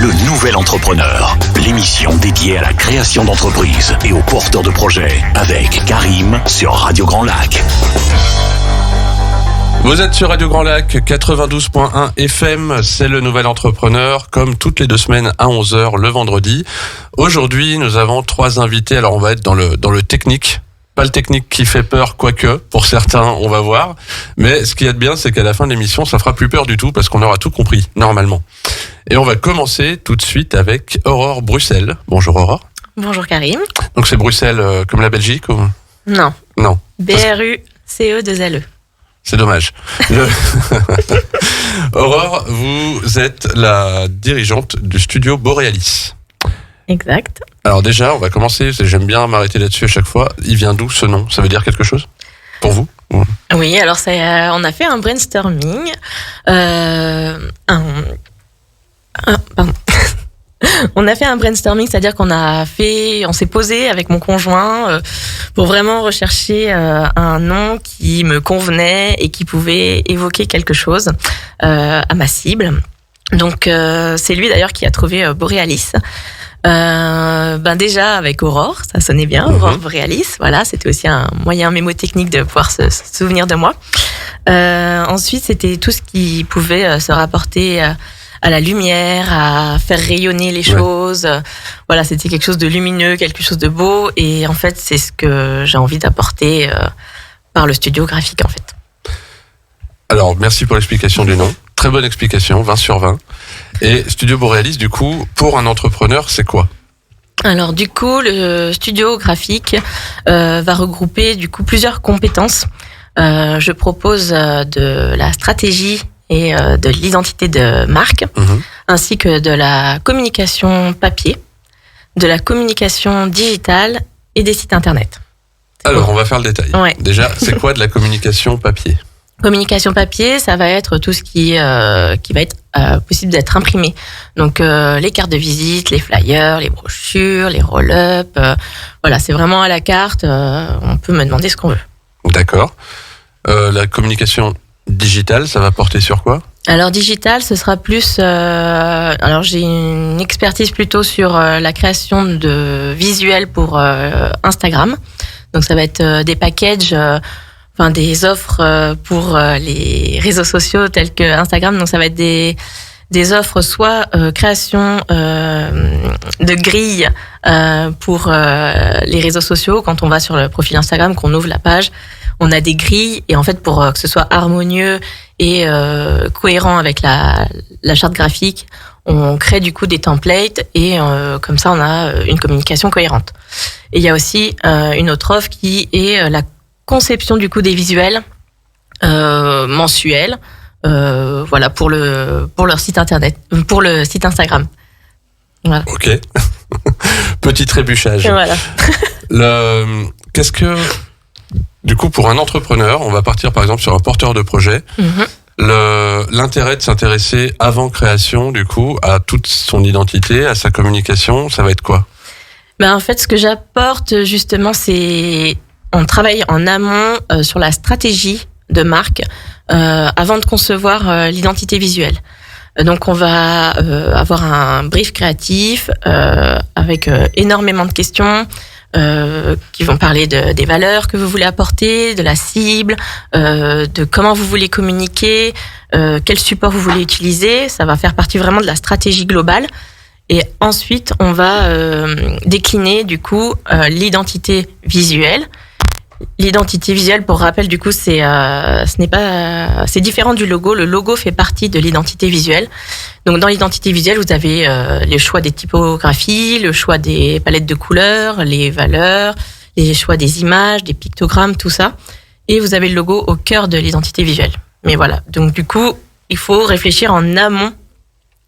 Le Nouvel Entrepreneur, l'émission dédiée à la création d'entreprises et aux porteurs de projets, avec Karim sur Radio Grand Lac. Vous êtes sur Radio Grand Lac, 92.1 FM, c'est Le Nouvel Entrepreneur, comme toutes les 2 semaines à 11h le vendredi. Aujourd'hui, nous avons 3 invités, alors on va être dans le technique. Pas le technique qui fait peur, quoique, pour certains, on va voir. Mais ce qu'il y a de bien, c'est qu'à la fin de l'émission, ça fera plus peur du tout, parce qu'on aura tout compris, normalement. Et on va commencer tout de suite avec Aurore Bruxelles. Bonjour Aurore. Bonjour Karim. Donc c'est Bruxelles comme la Belgique ou... Non. Non. BRUCE2LE. C'est dommage. Aurore, vous êtes la dirigeante du studio Borealis. Exact. Alors déjà, on va commencer, j'aime bien m'arrêter là-dessus à chaque fois. Il vient d'où ce nom ? Ça veut dire quelque chose pour vous ? Oui, alors on a fait un brainstorming. On a fait un brainstorming, c'est-à-dire on s'est posé avec mon conjoint pour vraiment rechercher un nom qui me convenait et qui pouvait évoquer quelque chose à ma cible. Donc c'est lui d'ailleurs qui a trouvé Borealis. Déjà avec Aurore, ça sonnait bien, Aurore Borealis, voilà, c'était aussi un moyen mémotechnique de pouvoir se souvenir de moi. Ensuite, c'était tout ce qui pouvait se rapporter à la lumière, à faire rayonner les choses. Voilà, c'était quelque chose de lumineux, quelque chose de beau, et en fait, c'est ce que j'ai envie d'apporter par le studio graphique, en fait. Alors, merci pour l'explication du nom. Très bonne explication, 20 sur 20. Et Studio Borealis, du coup, pour un entrepreneur, c'est quoi ? Alors, du coup, le studio graphique va regrouper du coup plusieurs compétences. Je propose de la stratégie et de l'identité de marque, ainsi que de la communication papier, de la communication digitale et des sites internet. Alors, on va faire le détail. Ouais. Déjà, c'est quoi de la communication papier ? Communication papier, ça va être tout ce qui va être possible d'être imprimé. Donc les cartes de visite, les flyers, les brochures, les roll-up. Voilà, c'est vraiment à la carte. On peut me demander ce qu'on veut. D'accord. La communication digitale, ça va porter sur quoi ? Alors digital, ce sera plus. Alors j'ai une expertise plutôt sur la création de visuels pour Instagram. Donc ça va être des packages. Des offres pour les réseaux sociaux tels que Instagram. Donc ça va être des offres soit création de grilles pour les réseaux sociaux. Quand on va sur le profil Instagram, qu'on ouvre la page, on a des grilles, et en fait pour que ce soit harmonieux et cohérent avec la charte graphique, on crée du coup des templates, et comme ça on a une communication cohérente. Et il y a aussi une autre offre qui est la conception du coup des visuels mensuels, voilà, pour leur site internet, pour le site Instagram. Voilà. Ok. Petit trébuchage. Voilà. Qu'est-ce que, du coup, pour un entrepreneur, on va partir par exemple sur un porteur de projet. L'intérêt de s'intéresser avant création, du coup, à toute son identité, à sa communication, ça va être quoi ? En fait, ce que j'apporte justement, c'est on travaille en amont sur la stratégie de marque avant de concevoir l'identité visuelle. Donc on va avoir un brief créatif avec énormément de questions qui vont parler des valeurs que vous voulez apporter, de la cible, de comment vous voulez communiquer, quel support vous voulez utiliser. Ça va faire partie vraiment de la stratégie globale. Et ensuite, on va décliner du coup l'identité visuelle. L'identité visuelle, pour rappel, du coup, c'est différent du logo. Le logo fait partie de l'identité visuelle. Donc, dans l'identité visuelle, vous avez les choix des typographies, le choix des palettes de couleurs, les valeurs, les choix des images, des pictogrammes, tout ça. Et vous avez le logo au cœur de l'identité visuelle. Mais voilà. Donc, du coup, il faut réfléchir en amont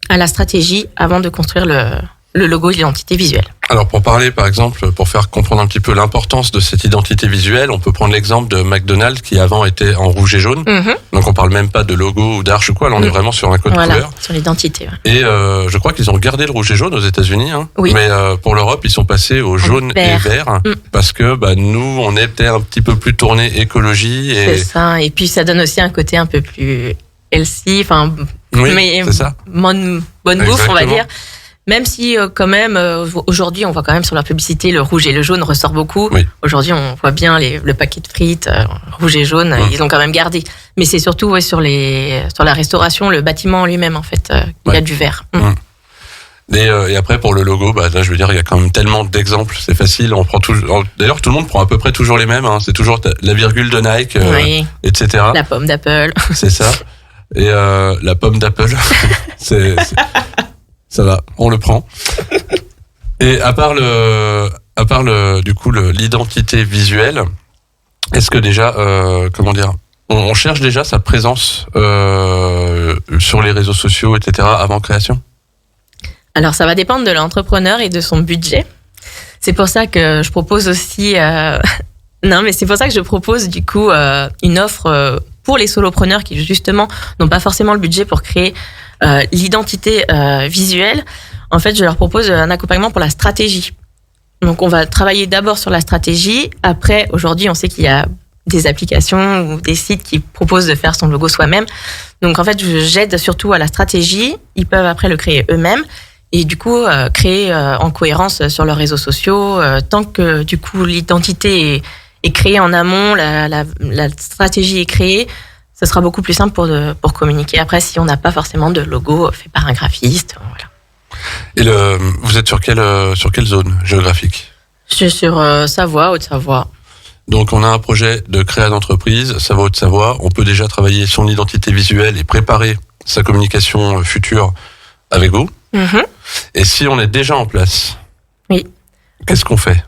à la stratégie avant de construire le logo et l'identité visuelle. Alors pour parler par exemple, pour faire comprendre un petit peu l'importance de cette identité visuelle, on peut prendre l'exemple de McDonald's qui avant était en rouge et jaune. Donc on parle même pas de logo ou d'arche ou quoi, là on est vraiment sur un code couleur. Sur l'identité. Ouais. Et je crois qu'ils ont gardé le rouge et jaune aux États-Unis, oui. Mais pour l'Europe ils sont passés au jaune et vert parce que nous on était un petit peu plus tourné écologie. C'est ça, et puis ça donne aussi un côté un peu plus healthy, oui, mais c'est ça. bonne bouffe on va dire. Même si quand même aujourd'hui on voit quand même sur leur publicité le rouge et le jaune ressort beaucoup. Oui. Aujourd'hui on voit bien le paquet de frites rouge et jaune, ils l'ont quand même gardé. Mais c'est surtout sur la restauration, le bâtiment en lui-même en fait, il y a du vert. Et après pour le logo, là je veux dire il y a quand même tellement d'exemples, c'est facile, on prend toujours. D'ailleurs tout le monde prend à peu près toujours les mêmes, hein. C'est toujours la virgule de Nike, etc. La pomme d'Apple. C'est ça. Et la pomme d'Apple, ça va, on le prend. Et à part l'identité visuelle, est-ce que déjà, on cherche déjà sa présence sur les réseaux sociaux, etc. avant création? Alors ça va dépendre de l'entrepreneur et de son budget. C'est pour ça que je propose aussi du coup une offre pour les solopreneurs qui justement n'ont pas forcément le budget pour créer l'identité visuelle. En fait, je leur propose un accompagnement pour la stratégie. Donc on va travailler d'abord sur la stratégie. Après, aujourd'hui, on sait qu'il y a des applications ou des sites qui proposent de faire son logo soi-même. Donc en fait, j'aide surtout à la stratégie. Ils peuvent après le créer eux-mêmes. Et du coup, créer en cohérence sur leurs réseaux sociaux. Tant que du coup l'identité est créée en amont, la stratégie est créée, ce sera beaucoup plus simple pour communiquer. Après, si on n'a pas forcément de logo fait par un graphiste, voilà. Et vous êtes sur quelle zone géographique? Je suis sur Savoie, Haute-Savoie. Donc on a un projet de créa d'entreprise, Savoie Haute-Savoie. On peut déjà travailler son identité visuelle et préparer sa communication future avec vous. Et si on est déjà en place, oui, qu'est-ce qu'on fait?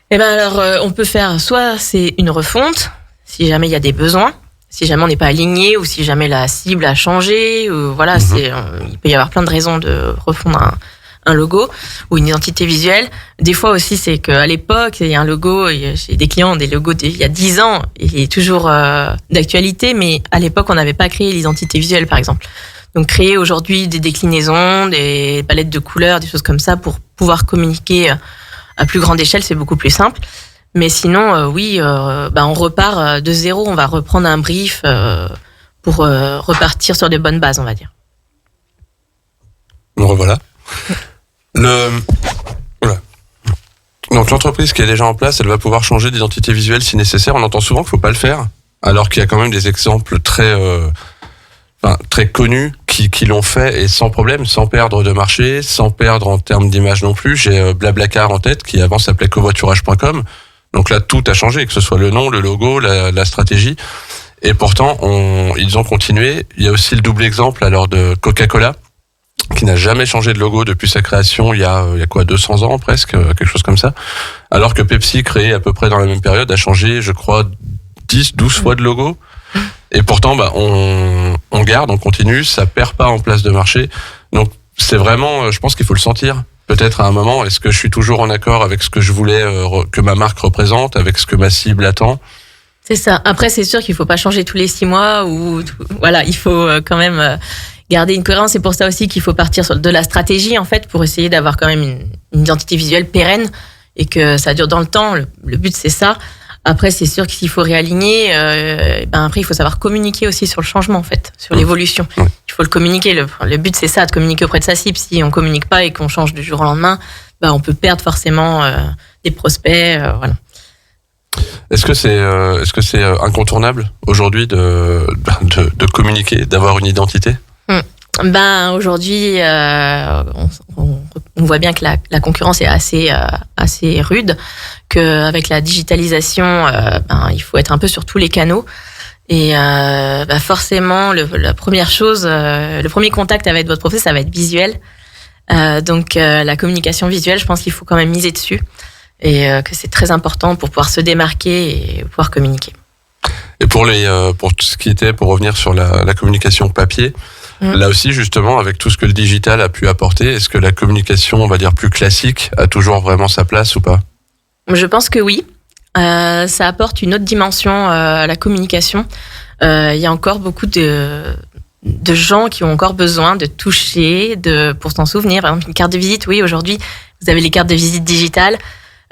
Eh ben alors, on peut faire soit c'est une refonte, si jamais il y a des besoins, si jamais on n'est pas aligné ou si jamais la cible a changé, ou voilà, il peut y avoir plein de raisons de refondre un logo ou une identité visuelle. Des fois aussi, c'est qu'à l'époque, il y a un logo, j'ai des clients, des logos d'il y a 10 ans, il est toujours d'actualité, mais à l'époque, on n'avait pas créé l'identité visuelle, par exemple. Donc créer aujourd'hui des déclinaisons, des palettes de couleurs, des choses comme ça pour pouvoir communiquer à plus grande échelle, c'est beaucoup plus simple. Mais sinon, on repart de zéro, on va reprendre un brief pour repartir sur de bonnes bases, on va dire. Bon, revoilà. Donc l'entreprise qui est déjà en place, elle va pouvoir changer d'identité visuelle si nécessaire. On entend souvent qu'il ne faut pas le faire, alors qu'il y a quand même des exemples très connus qui l'ont fait et sans problème, sans perdre de marché, sans perdre en termes d'image non plus. J'ai Blablacar en tête qui avant s'appelait covoiturage.com. Donc là, tout a changé, que ce soit le nom, le logo, la stratégie. Et pourtant, ils ont continué. Il y a aussi le double exemple alors de Coca-Cola qui n'a jamais changé de logo depuis sa création il y a 200 ans presque, quelque chose comme ça. Alors que Pepsi, créé à peu près dans la même période, a changé, je crois, 10-12 fois de logo. Et pourtant, on garde, on continue, ça perd pas en place de marché. Donc, c'est vraiment, je pense qu'il faut le sentir. Peut-être à un moment, est-ce que je suis toujours en accord avec ce que je voulais que ma marque représente, avec ce que ma cible attend? C'est ça. Après, c'est sûr qu'il faut pas changer tous les 6 mois voilà, il faut quand même garder une cohérence. C'est pour ça aussi qu'il faut partir sur de la stratégie, en fait, pour essayer d'avoir quand même une identité visuelle pérenne et que ça dure dans le temps. Le but, c'est ça. Après, c'est sûr que s'il faut réaligner, après, il faut savoir communiquer aussi sur le changement, en fait, sur l'évolution. Oui. Il faut le communiquer. Le but, c'est ça, de communiquer auprès de sa cible. Si on communique pas et qu'on change du jour au lendemain, on peut perdre forcément des prospects, voilà. Est-ce que c'est incontournable aujourd'hui de communiquer, d'avoir une identité? Aujourd'hui, on voit bien que la concurrence est assez rude, qu'avec la digitalisation, il faut être un peu sur tous les canaux. Et forcément, la première chose, le premier contact avec votre profil, ça va être visuel. Donc la communication visuelle, je pense qu'il faut quand même miser dessus et que c'est très important pour pouvoir se démarquer et pouvoir communiquer. Et pour tout ce qui était, pour revenir sur la communication papier, là aussi justement avec tout ce que le digital a pu apporter, est-ce que la communication, on va dire plus classique, a toujours vraiment sa place ou pas? Je pense que oui. Ça apporte une autre dimension à la communication. Il y a encore beaucoup de gens qui ont encore besoin de toucher, pour s'en souvenir. Par exemple, une carte de visite, oui, aujourd'hui, vous avez les cartes de visite digitales.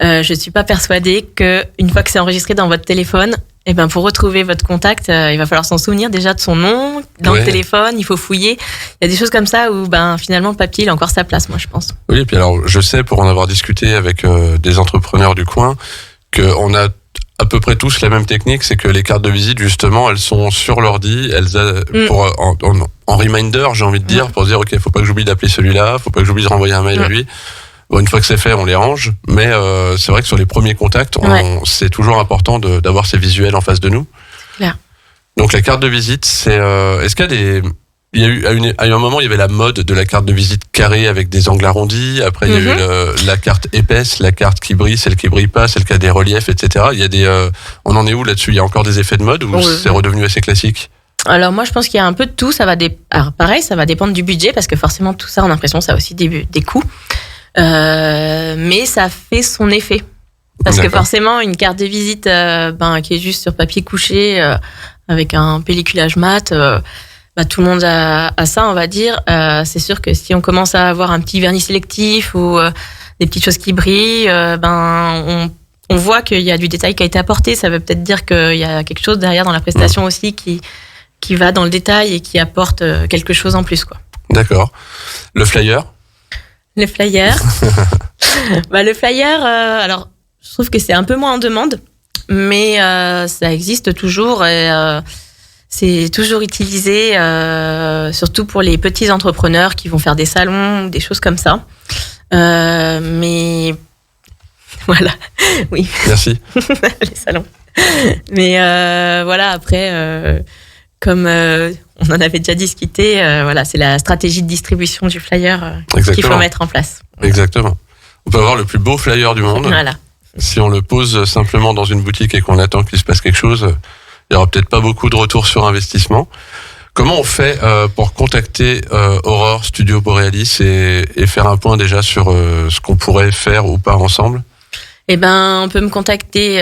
Je suis pas persuadée que une fois que c'est enregistré dans votre téléphone, Et ben pour retrouver votre contact, il va falloir s'en souvenir déjà de son nom, dans le téléphone, il faut fouiller. Il y a des choses comme ça où finalement le papier il a encore sa place, moi je pense. Oui, et puis alors je sais, pour en avoir discuté avec des entrepreneurs du coin, qu'on a à peu près tous la même technique, c'est que les cartes de visite, justement, elles sont sur l'ordi, en reminder, j'ai envie de dire, pour dire, ok, faut pas que j'oublie d'appeler celui-là, faut pas que j'oublie de renvoyer un mail à lui. Bon, une fois que c'est fait, on les range, mais c'est vrai que sur les premiers contacts, c'est toujours important d'avoir ces visuels en face de nous. Claire. Donc la carte de visite, c'est est-ce qu'il y a des... Il y a eu à un moment, il y avait la mode de la carte de visite carrée avec des angles arrondis. Après, il y a eu la carte épaisse, la carte qui brille, celle qui brille pas, celle qui a des reliefs, etc. Il y a on en est où là-dessus? Il y a encore des effets de mode ou c'est redevenu assez classique? Alors moi, je pense qu'il y a un peu de tout. Alors pareil, ça va dépendre du budget parce que forcément tout ça en impression, ça a aussi des coûts. Mais ça fait son effet. Parce que forcément, une carte de visite qui est juste sur papier couché avec un pelliculage mat. Tout le monde a ça, on va dire. C'est sûr que si on commence à avoir un petit vernis sélectif ou des petites choses qui brillent, on voit qu'il y a du détail qui a été apporté. Ça veut peut-être dire qu'il y a quelque chose derrière dans la prestation aussi qui va dans le détail et qui apporte quelque chose en plus, quoi. D'accord. Le flyer? Le flyer. Le flyer, alors je trouve que c'est un peu moins en demande, mais ça existe toujours et c'est toujours utilisé, surtout pour les petits entrepreneurs qui vont faire des salons, des choses comme ça. Mais voilà, oui. Merci. Les salons. Mais après, comme on en avait déjà discuté, c'est la stratégie de distribution du flyer qu'il faut mettre en place. Exactement. On peut avoir le plus beau flyer du monde. Voilà. Si on le pose simplement dans une boutique et qu'on attend qu'il se passe quelque chose, il n'y aura peut-être pas beaucoup de retour sur investissement. Comment on fait pour contacter Aurore Studio Borealis et faire un point déjà sur ce qu'on pourrait faire ou pas ensemble? On peut me contacter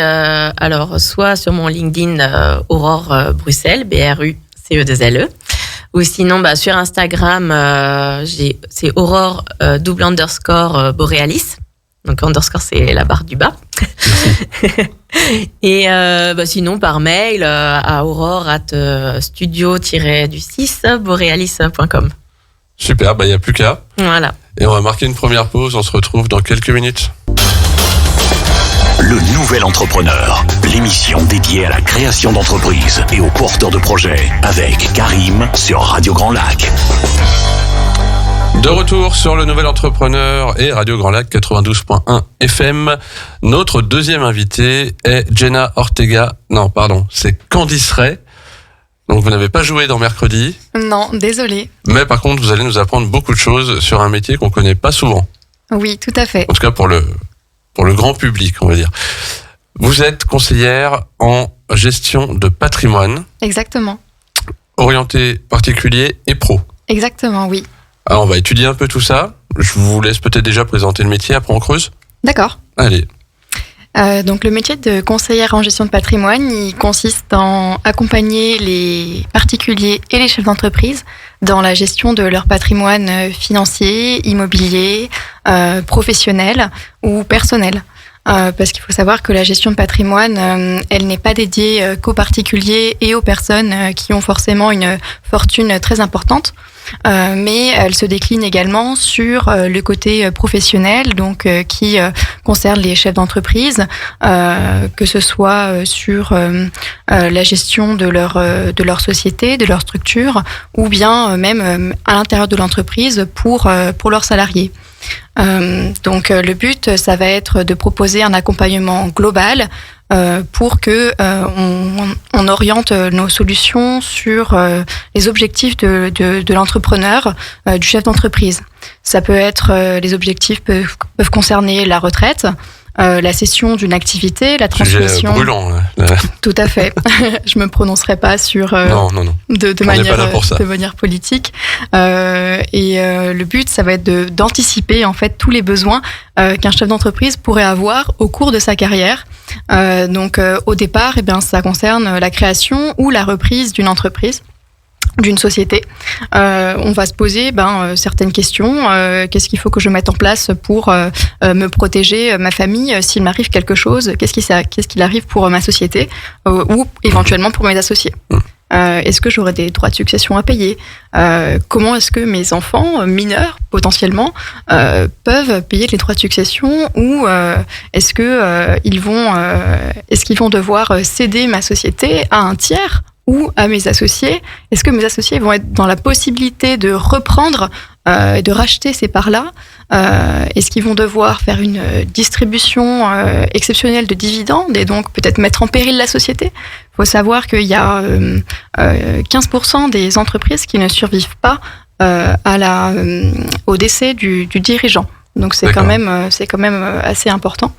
soit sur mon LinkedIn Aurore Bruxelles, BRUCE2LE, ou sinon sur Instagram c'est Aurore _ Borealis. Donc underscore c'est la barre du bas. Et sinon par mail à aurore@studio-borealis.com. Super, il n'y a plus qu'à. Voilà. Et on va marquer une première pause, on se retrouve dans quelques minutes. Le Nouvel Entrepreneur, l'émission dédiée à la création d'entreprises et aux porteurs de projets, avec Karim sur Radio Grand Lac. De retour sur le Nouvel Entrepreneur et Radio Grand Lac 92.1 FM. Notre deuxième invité est Jenna Ortega. Non, pardon, c'est Candice Ray. Donc vous n'avez pas joué dans Mercredi. Non, désolé. Mais par contre, vous allez nous apprendre beaucoup de choses sur un métier qu'on connaît pas souvent. Oui, tout à fait. En tout cas pour le grand public, on va dire. Vous êtes conseillère en gestion de patrimoine. Exactement. Orientée particulier et pro. Exactement, oui. Alors on va étudier un peu tout ça. Je vous laisse peut-être déjà présenter le métier, après on creuse. D'accord. Allez. Donc le métier de conseillère en gestion de patrimoine, il consiste en accompagner les particuliers et les chefs d'entreprise dans la gestion de leur patrimoine financier, immobilier, professionnel ou personnel. Parce qu'il faut savoir que la gestion de patrimoine, elle n'est pas dédiée qu'aux particuliers et aux personnes qui ont forcément une fortune très importante, mais elle se décline également sur le côté professionnel, donc qui concerne les chefs d'entreprise, que ce soit sur la gestion de leur société, de leur structure, ou bien même à l'intérieur de l'entreprise pour leurs salariés. Donc le but, ça va être de proposer un accompagnement global pour que on oriente nos solutions sur les objectifs de l'entrepreneur, du chef d'entreprise. Ça peut être les objectifs peuvent concerner la retraite, la cession d'une activité, la transmission. Sujet brûlant. Tout à fait. Je me prononcerai pas sur non. de manière politique. Le but, ça va être d'anticiper en fait tous les besoins qu'un chef d'entreprise pourrait avoir au cours de sa carrière. Donc au départ, ça concerne la création ou la reprise d'une entreprise. d'une société. On va se poser certaines questions. Qu'est-ce qu'il faut que je mette en place pour me protéger, ma famille, s'il m'arrive quelque chose? Qu'est-ce qu'il arrive pour ma société ou éventuellement pour mes associés? Est-ce que j'aurai des droits de succession à payer? Comment est-ce que mes enfants mineurs, potentiellement, peuvent payer les droits de succession? Ou est-ce qu'ils vont devoir céder ma société à un tiers ou à mes associés? Est-ce que mes associés vont être dans la possibilité de reprendre et de racheter ces parts-là? Est-ce qu'ils vont devoir faire une distribution exceptionnelle de dividendes et donc peut-être mettre en péril la société? Il faut savoir qu'il y a 15% des entreprises qui ne survivent pas au décès du dirigeant. Donc c'est quand même assez important.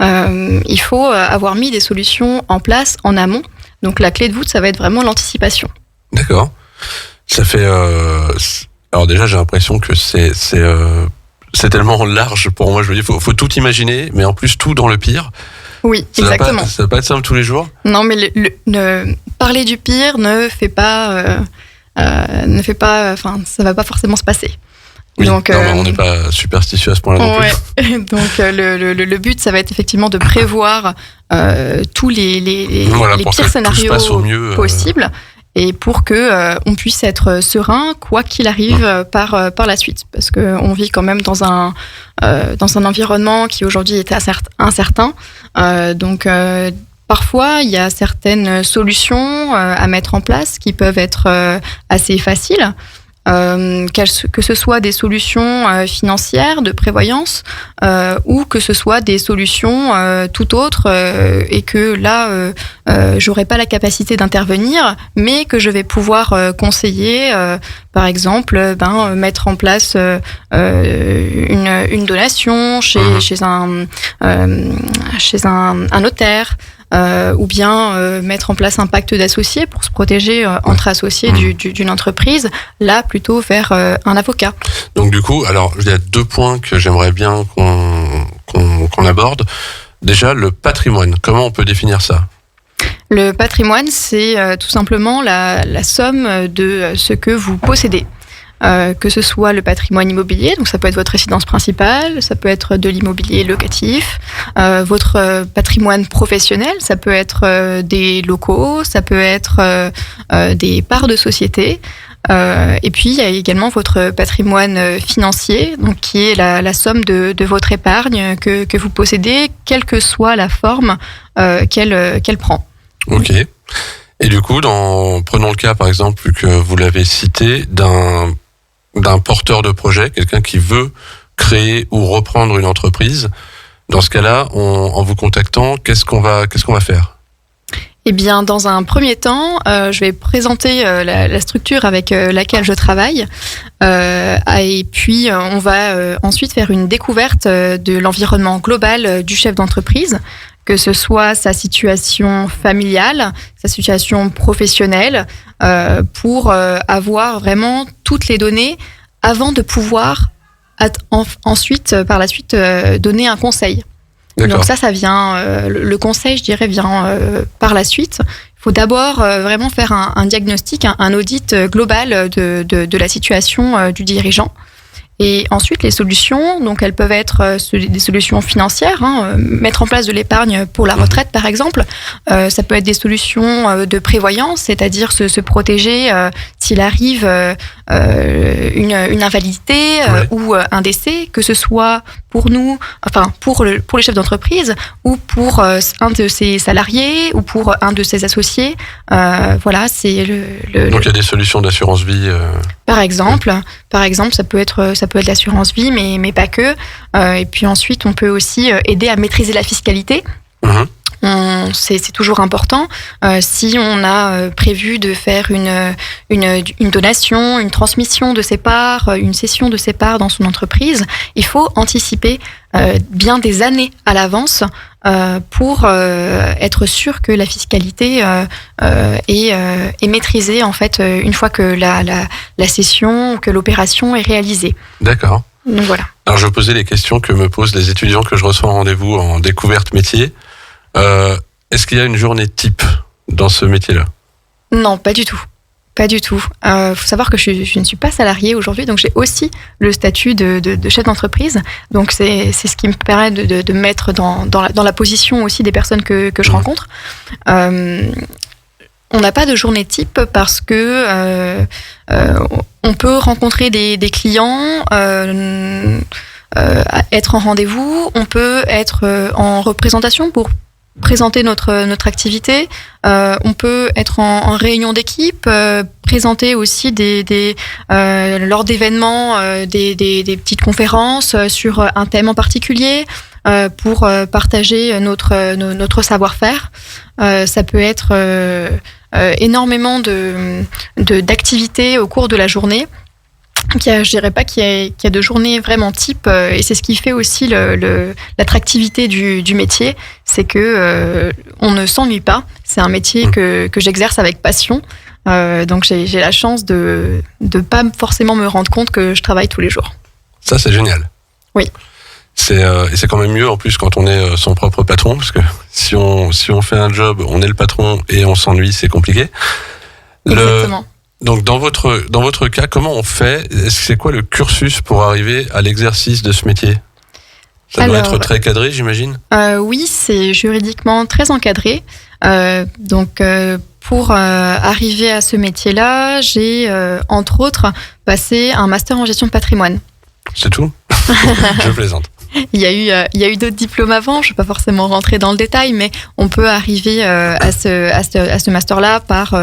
Il faut avoir mis des solutions en place en amont. Donc la clé de voûte, ça va être vraiment l'anticipation. D'accord. Ça fait. Alors déjà, j'ai l'impression que c'est tellement large pour moi. Je me dis, faut tout imaginer, mais en plus tout dans le pire. Oui, exactement. Ça va pas être simple tous les jours. Non, mais parler du pire ne fait pas. Enfin, ça va pas forcément se passer. Oui, donc, on n'est pas superstitieux à ce point-là non plus. Donc le but, ça va être effectivement de prévoir tous les pires scénarios possibles et pour que on puisse être serein quoi qu'il arrive par la suite, parce que on vit quand même dans un environnement qui aujourd'hui est incertain. Donc parfois, il y a certaines solutions à mettre en place qui peuvent être assez faciles. Que ce soit des solutions financières, de prévoyance, ou que ce soit des solutions tout autres, et que là, j'aurai pas la capacité d'intervenir, mais que je vais pouvoir conseiller, par exemple, mettre en place une donation chez un notaire. Ou bien mettre en place un pacte d'associés pour se protéger entre associés d'une entreprise, là plutôt vers un avocat. Donc du coup, alors il y a 2 points que j'aimerais bien qu'on aborde. Déjà, le patrimoine, comment on peut définir ça? Le patrimoine, c'est tout simplement la somme de ce que vous possédez. Que ce soit le patrimoine immobilier, donc ça peut être votre résidence principale, ça peut être de l'immobilier locatif, votre patrimoine professionnel, ça peut être des locaux, ça peut être des parts de société, et puis il y a également votre patrimoine financier, donc qui est la somme de votre épargne que vous possédez, quelle que soit la forme qu'elle prend. Ok. Et du coup, prenons le cas par exemple que vous l'avez cité d'un porteur de projet, quelqu'un qui veut créer ou reprendre une entreprise. Dans ce cas-là, en vous contactant, qu'est-ce qu'on va faire? Eh bien, dans un premier temps, je vais présenter la structure avec laquelle je travaille, et puis on va ensuite faire une découverte de l'environnement global du chef d'entreprise, que ce soit sa situation familiale, sa situation professionnelle, pour avoir vraiment toutes les données avant de pouvoir ensuite, par la suite, donner un conseil. D'accord. Donc ça vient, le conseil, je dirais, vient par la suite. Il faut d'abord vraiment faire un diagnostic, un audit global de la situation du dirigeant. Et ensuite, les solutions, donc elles peuvent être des solutions financières, mettre en place de l'épargne pour la retraite, par exemple. Ça peut être des solutions de prévoyance, c'est-à-dire se protéger s'il arrive une invalidité ou un décès, que ce soit pour nous, enfin pour les chefs d'entreprise ou pour un de ses salariés ou pour un de ses associés. Voilà, c'est Donc il y a des solutions d'assurance vie. Par exemple, ça peut être l'assurance vie, mais pas que. Et puis ensuite, on peut aussi aider à maîtriser la fiscalité. C'est toujours important. Si on a prévu de faire une donation, une transmission de ses parts, une cession de ses parts dans son entreprise, il faut anticiper bien des années à l'avance pour être sûr que la fiscalité est maîtrisée en fait une fois que la cession, que l'opération est réalisée. D'accord. Donc voilà. Alors je vais poser les questions que me posent les étudiants que je reçois en rendez-vous en découverte métier. Est-ce qu'il y a une journée type dans ce métier-là? Non, pas du tout. Pas du tout. Faut savoir que je ne suis pas salariée aujourd'hui, donc j'ai aussi le statut de chef d'entreprise. Donc c'est ce qui me permet de me mettre dans la position aussi des personnes que je rencontre. On n'a pas de journée type parce que on peut rencontrer des clients, être en rendez-vous, on peut être en représentation pour présenter notre activité, on peut être en réunion d'équipe, présenter aussi lors d'événements des petites conférences sur un thème en particulier pour partager notre savoir-faire. Ça peut être énormément d'activités au cours de la journée. Je dirais pas qu'il y a de journée vraiment type, et c'est ce qui fait aussi l'attractivité du métier, c'est que on ne s'ennuie pas. C'est un métier que j'exerce avec passion, donc j'ai la chance de pas forcément me rendre compte que je travaille tous les jours. Ça, c'est génial. Oui. Et c'est quand même mieux en plus quand on est son propre patron, parce que si on fait un job, on est le patron et on s'ennuie, c'est compliqué. Exactement. Donc dans votre cas, comment on fait? C'est quoi le cursus pour arriver à l'exercice de ce métier? Ça doit être très cadré, j'imagine. Oui, c'est juridiquement très encadré. Donc pour arriver à ce métier-là, j'ai entre autres passé un master en gestion de patrimoine. C'est tout? Je plaisante. Il y a eu d'autres diplômes avant, je ne vais pas forcément rentrer dans le détail, mais on peut arriver à ce master-là par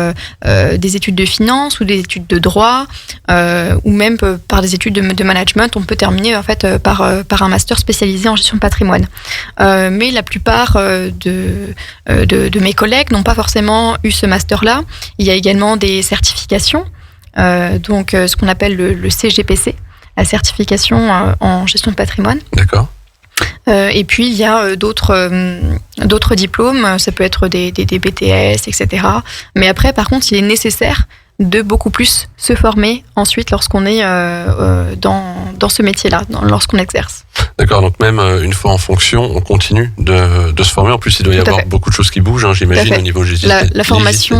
des études de finance ou des études de droit, ou même par des études de management. On peut terminer en fait par un master spécialisé en gestion de patrimoine. Mais la plupart de mes collègues n'ont pas forcément eu ce master-là. Il y a également des certifications, donc ce qu'on appelle le CGPC. La certification en gestion de patrimoine. D'accord. Et puis, il y a d'autres diplômes, ça peut être des BTS, etc. Mais après, par contre, il est nécessaire de beaucoup plus se former ensuite lorsqu'on est dans ce métier-là, lorsqu'on exerce. D'accord, donc même une fois en fonction, on continue de se former. En plus, il doit y avoir beaucoup de choses qui bougent, j'imagine, au niveau législatif. La formation,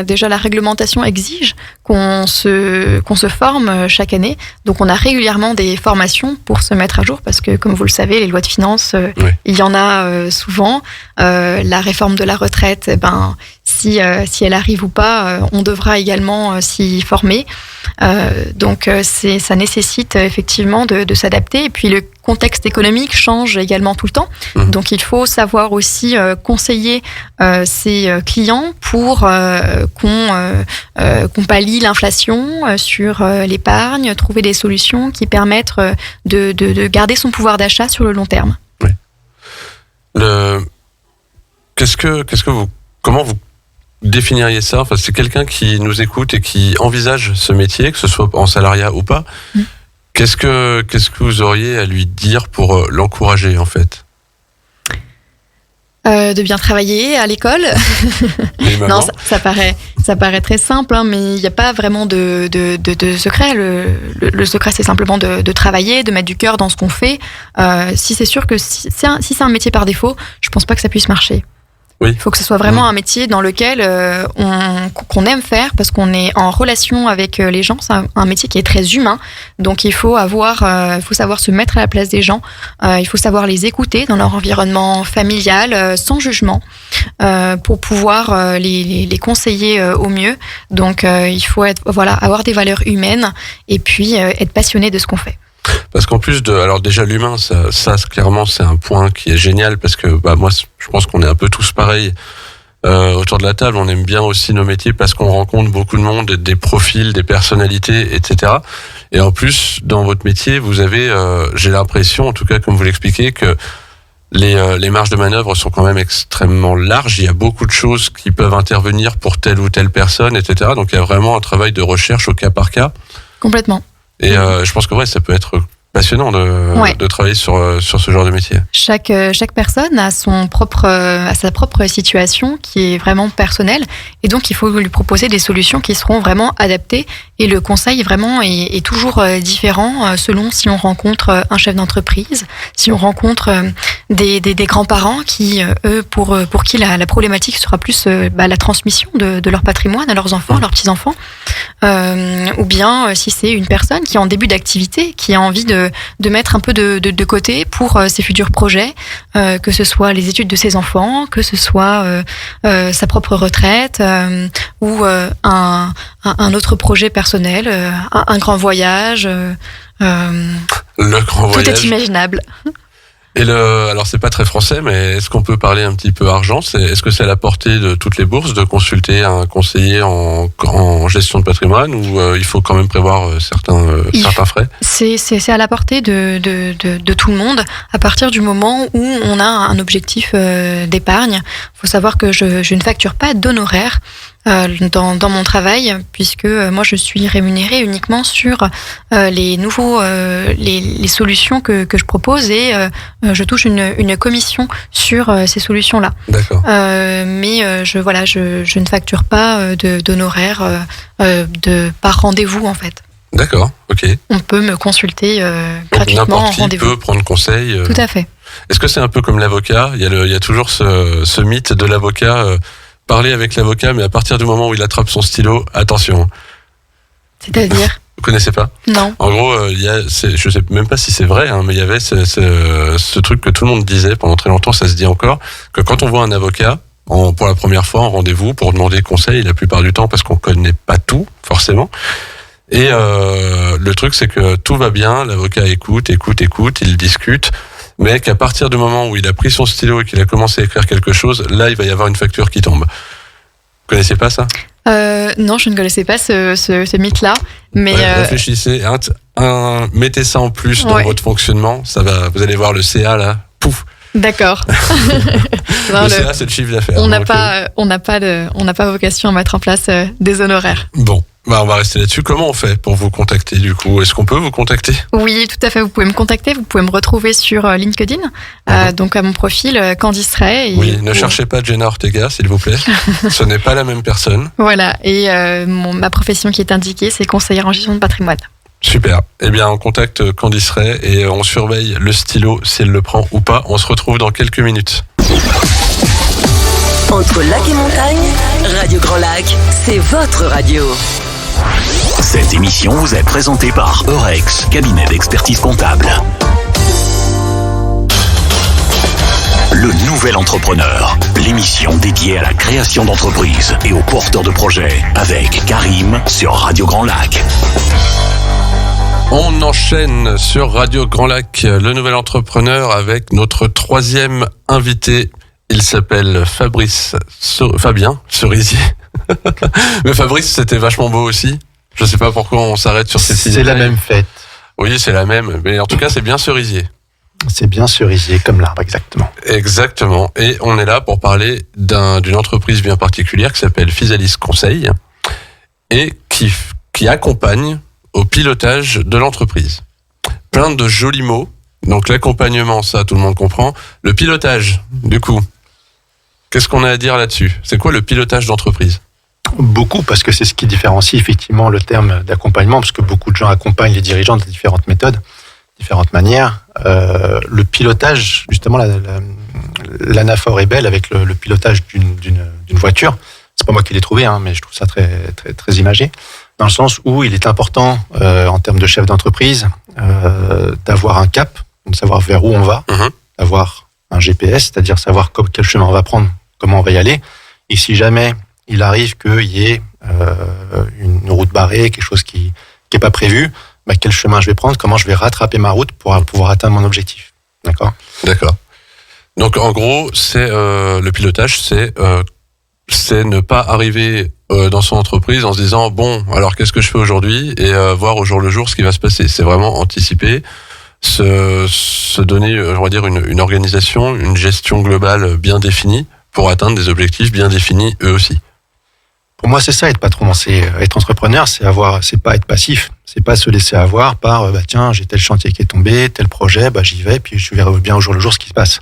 déjà la réglementation exige qu'on se forme chaque année. Donc on a régulièrement des formations pour se mettre à jour parce que, comme vous le savez, les lois de finances, il y en a souvent. La réforme de la retraite, si elle arrive ou pas, on devra également s'y former. Donc ça nécessite effectivement de s'adapter. Et puis le contexte économique change également tout le temps. Donc il faut savoir aussi conseiller ses clients pour qu'on pallie l'inflation sur l'épargne, trouver des solutions qui permettent de garder son pouvoir d'achat sur le long terme. Oui. Comment vous définiriez ça? Enfin, c'est quelqu'un qui nous écoute et qui envisage ce métier, que ce soit en salariat ou pas. Qu'est-ce que vous auriez à lui dire pour l'encourager, en fait? De bien travailler à l'école. Non, ça paraît très simple, mais il n'y a pas vraiment de secret. Le secret, c'est simplement de travailler, de mettre du cœur dans ce qu'on fait. Si c'est sûr que si c'est un métier par défaut, je pense pas que ça puisse marcher. Oui. Il faut que ce soit vraiment un métier dans lequel qu'on aime faire parce qu'on est en relation avec les gens. C'est un métier qui est très humain. Donc il faut savoir se mettre à la place des gens. Il faut savoir les écouter dans leur environnement familial, sans jugement, pour pouvoir les conseiller au mieux. Donc il faut avoir des valeurs humaines et puis être passionné de ce qu'on fait. Parce qu'en plus alors déjà l'humain, ça clairement c'est un point qui est génial parce que moi je pense qu'on est un peu tous pareils autour de la table. On aime bien aussi nos métiers parce qu'on rencontre beaucoup de monde, des profils, des personnalités, etc. Et en plus dans votre métier, vous avez, j'ai l'impression, en tout cas comme vous l'expliquez, que les marges de manœuvre sont quand même extrêmement larges. Il y a beaucoup de choses qui peuvent intervenir pour telle ou telle personne, etc. Donc il y a vraiment un travail de recherche au cas par cas. Complètement. Et je pense que ça peut être passionnant de travailler sur ce genre de métier. Chaque personne a sa propre situation qui est vraiment personnelle et donc il faut lui proposer des solutions qui seront vraiment adaptées et le conseil vraiment est toujours différent selon si on rencontre un chef d'entreprise, si on rencontre des grands-parents qui, eux, pour qui la problématique sera plus la transmission de leur patrimoine à leurs enfants, à leurs petits-enfants, ou bien si c'est une personne qui est en début d'activité, qui a envie de mettre un peu de côté pour ses futurs projets, que ce soit les études de ses enfants, que ce soit sa propre retraite, ou un autre projet personnel, un grand voyage. Le grand voyage. Tout est imaginable. Et alors c'est pas très français, mais est-ce qu'on peut parler un petit peu argent? Est-ce que c'est à la portée de toutes les bourses de consulter un conseiller en gestion de patrimoine, ou il faut quand même prévoir certains frais? C'est à la portée de tout le monde à partir du moment où on a un objectif d'épargne. Il faut savoir que je ne facture pas d'honoraires dans mon travail, puisque moi je suis rémunérée uniquement sur les solutions que je propose, et je touche une commission sur ces solutions-là. D'accord. Mais je ne facture pas d'honoraires par rendez-vous en fait. D'accord, ok. On peut me consulter gratuitement en rendez-vous. N'importe qui peut prendre conseil. Tout à fait. Est-ce que c'est un peu comme l'avocat? Il y a toujours ce mythe de l'avocat. Parler avec l'avocat, mais à partir du moment où il attrape son stylo, attention. C'est-à-dire? Vous connaissez pas? Non. En gros, je sais même pas si c'est vrai, mais il y avait ce truc que tout le monde disait pendant très longtemps, ça se dit encore, que quand on voit un avocat, pour la première fois en rendez-vous, pour demander conseil, la plupart du temps, parce qu'on connaît pas tout, forcément. Et le truc, c'est que tout va bien, l'avocat écoute, il discute, mais qu'à partir du moment où il a pris son stylo et qu'il a commencé à écrire quelque chose, là, il va y avoir une facture qui tombe. Vous connaissez pas ça? Non, je ne connaissais pas ce mythe-là. Mais réfléchissez, mettez ça en plus dans votre fonctionnement, ça va. Vous allez voir le CA là, pouf. D'accord. Le CA, c'est le chiffre d'affaires. On n'a pas vocation à mettre en place des honoraires. Bon. On va rester là-dessus. Comment on fait pour vous contacter du coup? Est-ce qu'on peut vous contacter? Oui, tout à fait. Vous pouvez me contacter. Vous pouvez me retrouver sur LinkedIn, donc à mon profil Candice Ray. Oui, ne cherchez pas Jenna Ortega, s'il vous plaît. Ce n'est pas la même personne. Voilà. Et ma profession qui est indiquée, c'est conseillère en gestion de patrimoine. Super. Eh bien, on contacte Candice Ray et on surveille le stylo si elle le prend ou pas. On se retrouve dans quelques minutes. Entre lac et montagne, Radio Grand Lac, c'est votre radio. Cette émission vous est présentée par Eurex, cabinet d'expertise comptable. Le Nouvel Entrepreneur, l'émission dédiée à la création d'entreprises et aux porteurs de projets, avec Karim sur Radio Grand Lac. On enchaîne sur Radio Grand Lac, le Nouvel Entrepreneur, avec notre troisième invité. Il s'appelle Fabien Cerisier. Mais Fabrice, c'était vachement beau aussi. Je sais pas pourquoi on s'arrête sur ces signes. C'est la même fête. Oui, c'est la même. Mais en tout cas, c'est bien Cerisier. C'est bien Cerisier, comme l'arbre, exactement. Exactement. Et on est là pour parler d'une entreprise bien particulière qui s'appelle Physalis Conseil et qui accompagne au pilotage de l'entreprise. Plein de jolis mots. Donc l'accompagnement, ça, tout le monde comprend. Le pilotage, du coup, qu'est-ce qu'on a à dire là-dessus? C'est quoi le pilotage d'entreprise? Beaucoup, parce que c'est ce qui différencie effectivement le terme d'accompagnement, parce que beaucoup de gens accompagnent les dirigeants de différentes méthodes, différentes manières. Le pilotage, justement, l'anaphore est belle avec le pilotage d'une voiture. C'est pas moi qui l'ai trouvé, mais je trouve ça très, très, très imagé, dans le sens où il est important, en termes de chef d'entreprise, d'avoir un cap, de savoir vers où on va, d'avoir un GPS, c'est-à-dire savoir quel chemin on va prendre, comment on va y aller. Et si jamais il arrive qu'il y ait une route barrée, quelque chose qui n'est pas prévu, quel chemin je vais prendre, comment je vais rattraper ma route pour pouvoir atteindre mon objectif. D'accord. Donc en gros, c'est le pilotage, c'est ne pas arriver dans son entreprise en se disant bon, alors qu'est-ce que je fais aujourd'hui, et voir au jour le jour ce qui va se passer. C'est vraiment anticiper, se donner, on va dire, une organisation, une gestion globale bien définie pour atteindre des objectifs bien définis eux aussi. Pour moi, c'est ça, être patron. C'est être entrepreneur, c'est pas être passif. C'est pas se laisser avoir par tiens, j'ai tel chantier qui est tombé, tel projet, j'y vais, puis je verrai bien au jour le jour ce qui se passe.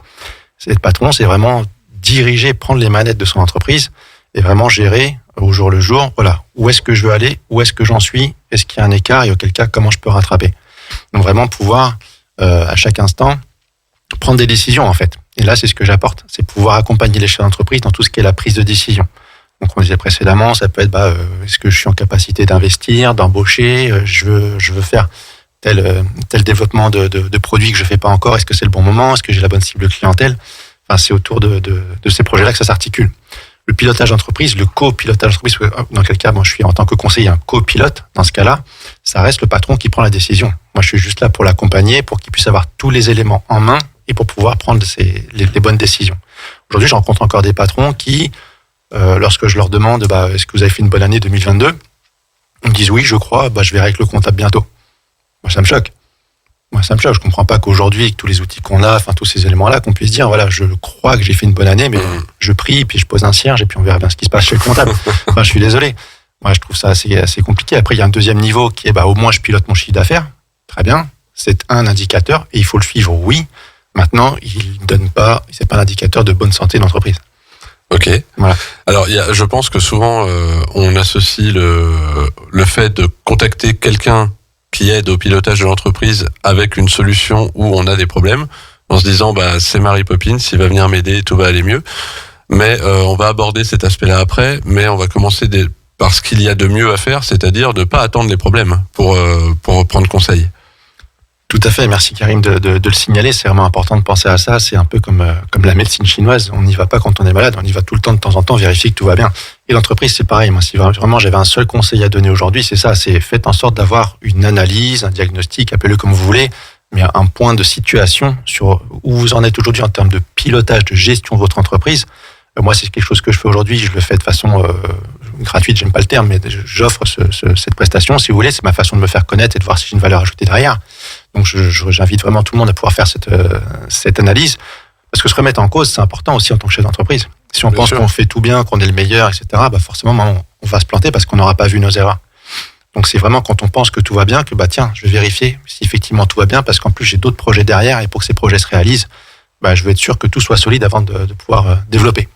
C'est être patron, c'est vraiment diriger, prendre les manettes de son entreprise et vraiment gérer au jour le jour. Voilà, où est-ce que je veux aller, où est-ce que j'en suis, est-ce qu'il y a un écart et auquel cas comment je peux rattraper. Donc vraiment pouvoir à chaque instant prendre des décisions en fait. Et là, c'est ce que j'apporte, c'est pouvoir accompagner les chefs d'entreprise dans tout ce qui est la prise de décision. Donc, on disait précédemment, ça peut être, est-ce que je suis en capacité d'investir, d'embaucher, je veux faire tel développement de produits que je fais pas encore, est-ce que c'est le bon moment, est-ce que j'ai la bonne cible de clientèle? Enfin, c'est autour de ces projets-là que ça s'articule. Le pilotage d'entreprise, le copilotage d'entreprise, dans quel cas, moi, je suis en tant que conseiller un copilote, dans ce cas-là, ça reste le patron qui prend la décision. Moi, je suis juste là pour l'accompagner, pour qu'il puisse avoir tous les éléments en main et pour pouvoir prendre les bonnes décisions. Aujourd'hui, je rencontre encore des patrons qui, lorsque je leur demande, est-ce que vous avez fait une bonne année 2022? Ils me disent oui, je crois, je verrai avec le comptable bientôt. Moi, ça me choque. Je comprends pas qu'aujourd'hui, avec tous les outils qu'on a, tous ces éléments-là, qu'on puisse dire, voilà, je crois que j'ai fait une bonne année, mais je prie, puis je pose un cierge, et puis on verra bien ce qui se passe chez le comptable. Je suis désolé. Moi, je trouve ça assez compliqué. Après, il y a un deuxième niveau qui est, au moins, je pilote mon chiffre d'affaires. Très bien. C'est un indicateur, et il faut le suivre, oui. Maintenant, c'est pas un indicateur de bonne santé d'entreprise. Ok. Voilà. Alors, je pense que souvent, on associe le fait de contacter quelqu'un qui aide au pilotage de l'entreprise avec une solution où on a des problèmes, en se disant c'est Mary Poppins, il va venir m'aider, tout va aller mieux. Mais on va aborder cet aspect-là après, mais on va commencer par ce qu'il y a de mieux à faire, c'est-à-dire de pas attendre les problèmes pour prendre conseil. Tout à fait, merci Karim de le signaler, c'est vraiment important de penser à ça, c'est un peu comme la médecine chinoise, on n'y va pas quand on est malade, on y va tout le temps de temps en temps, vérifier que tout va bien. Et l'entreprise c'est pareil, moi si vraiment j'avais un seul conseil à donner aujourd'hui, c'est ça, c'est faites en sorte d'avoir une analyse, un diagnostic, appelez-le comme vous voulez, mais un point de situation sur où vous en êtes aujourd'hui en termes de pilotage, de gestion de votre entreprise. Moi c'est quelque chose que je fais aujourd'hui, je le fais de façon gratuite, j'aime pas le terme, mais j'offre cette prestation, si vous voulez, c'est ma façon de me faire connaître et de voir si j'ai une valeur ajoutée derrière. Donc j'invite vraiment tout le monde à pouvoir faire cette analyse, parce que se remettre en cause, c'est important aussi en tant que chef d'entreprise. Si on pense qu'on fait tout bien, qu'on est le meilleur, etc., forcément on va se planter parce qu'on n'aura pas vu nos erreurs. Donc c'est vraiment quand on pense que tout va bien que tiens, je vais vérifier si effectivement tout va bien, parce qu'en plus j'ai d'autres projets derrière, et pour que ces projets se réalisent, je veux être sûr que tout soit solide avant de pouvoir développer.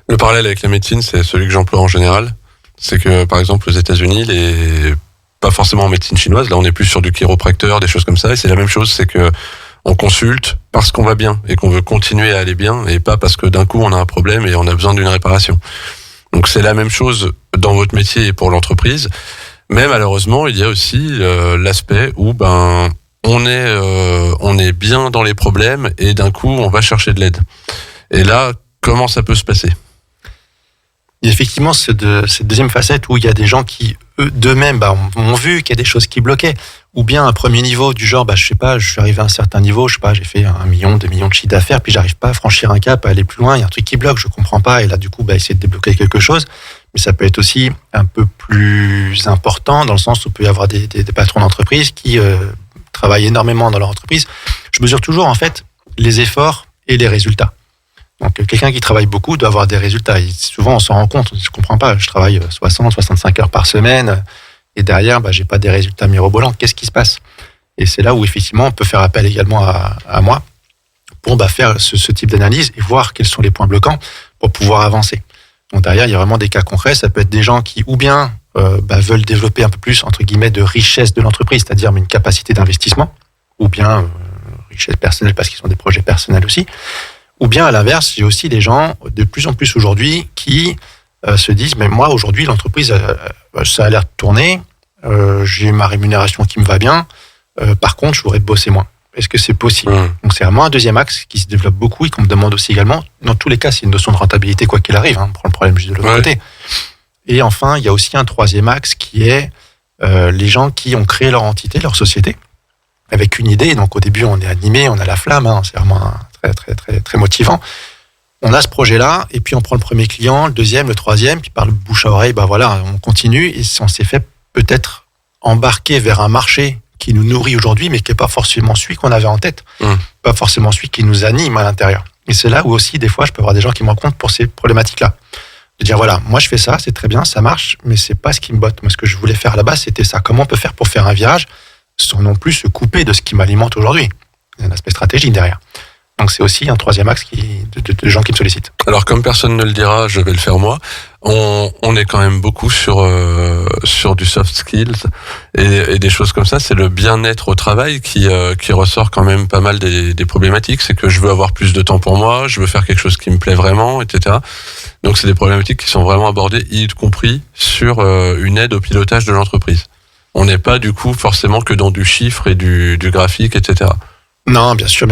Le parallèle avec la médecine, c'est celui que j'emploie en général. C'est que, par exemple, aux États-Unis, pas forcément en médecine chinoise, là on est plus sur du chiropracteur, des choses comme ça, et c'est la même chose, c'est que on consulte parce qu'on va bien et qu'on veut continuer à aller bien, et pas parce que d'un coup on a un problème et on a besoin d'une réparation. Donc c'est la même chose dans votre métier et pour l'entreprise, mais malheureusement il y a aussi l'aspect où on est bien dans les problèmes et d'un coup on va chercher de l'aide. Et là, comment ça peut se passer? Il y a effectivement cette deuxième facette où il y a des gens qui, eux, d'eux-mêmes, ont vu qu'il y a des choses qui bloquaient. Ou bien un premier niveau du genre, je sais pas, je suis arrivé à un certain niveau, je sais pas, j'ai fait 1 million, 2 millions de chiffre d'affaires, puis j'arrive pas à franchir un cap, à aller plus loin, il y a un truc qui bloque, je comprends pas, et là, du coup, essayer de débloquer quelque chose. Mais ça peut être aussi un peu plus important, dans le sens où il peut y avoir des patrons d'entreprise qui travaillent énormément dans leur entreprise. Je mesure toujours, en fait, les efforts et les résultats. Donc, quelqu'un qui travaille beaucoup doit avoir des résultats. Et souvent, on s'en rend compte. Je comprends pas. Je travaille 60, 65 heures par semaine. Et derrière, j'ai pas des résultats mirobolants. Qu'est-ce qui se passe? Et c'est là où, effectivement, on peut faire appel également à moi pour faire ce type d'analyse et voir quels sont les points bloquants pour pouvoir avancer. Donc, derrière, il y a vraiment des cas concrets. Ça peut être des gens qui, ou bien, veulent développer un peu plus, entre guillemets, de richesse de l'entreprise, c'est-à-dire une capacité d'investissement, ou bien richesse personnelle parce qu'ils ont des projets personnels aussi. Ou bien à l'inverse, j'ai aussi des gens de plus en plus aujourd'hui qui se disent mais moi aujourd'hui l'entreprise ça a l'air de tourner, j'ai ma rémunération qui me va bien, par contre je voudrais bosser moins. Est-ce que c'est possible? Donc c'est vraiment un deuxième axe qui se développe beaucoup et qu'on me demande aussi également. Dans tous les cas, c'est une notion de rentabilité quoi qu'il arrive. On prend le problème juste de l'autre côté. Et enfin, il y a aussi un troisième axe qui est les gens qui ont créé leur entité, leur société, avec une idée. Donc au début, on est animé, on a la flamme. C'est vraiment très, très, très, très motivant. On a ce projet-là, et puis on prend le premier client, le deuxième, le troisième, puis par le bouche à oreille, on continue, et on s'est fait peut-être embarquer vers un marché qui nous nourrit aujourd'hui, mais qui n'est pas forcément celui qu'on avait en tête, pas forcément celui qui nous anime à l'intérieur. Et c'est là où aussi, des fois, je peux avoir des gens qui me rencontrent pour ces problématiques-là. De dire, voilà, moi je fais ça, c'est très bien, ça marche, mais c'est pas ce qui me botte. Moi, ce que je voulais faire là-bas, c'était ça. Comment on peut faire pour faire un virage sans non plus se couper de ce qui m'alimente aujourd'hui? Il y a un aspect stratégique derrière. Donc c'est aussi un troisième axe de gens qui me sollicitent. Alors comme personne ne le dira, je vais le faire moi. On est quand même beaucoup sur du soft skills et des choses comme ça. C'est le bien-être au travail qui ressort quand même pas mal des problématiques. C'est que je veux avoir plus de temps pour moi, je veux faire quelque chose qui me plaît vraiment, etc. Donc c'est des problématiques qui sont vraiment abordées, y compris sur une aide au pilotage de l'entreprise. On n'est pas du coup forcément que dans du chiffre et du graphique, etc. Non, bien sûr.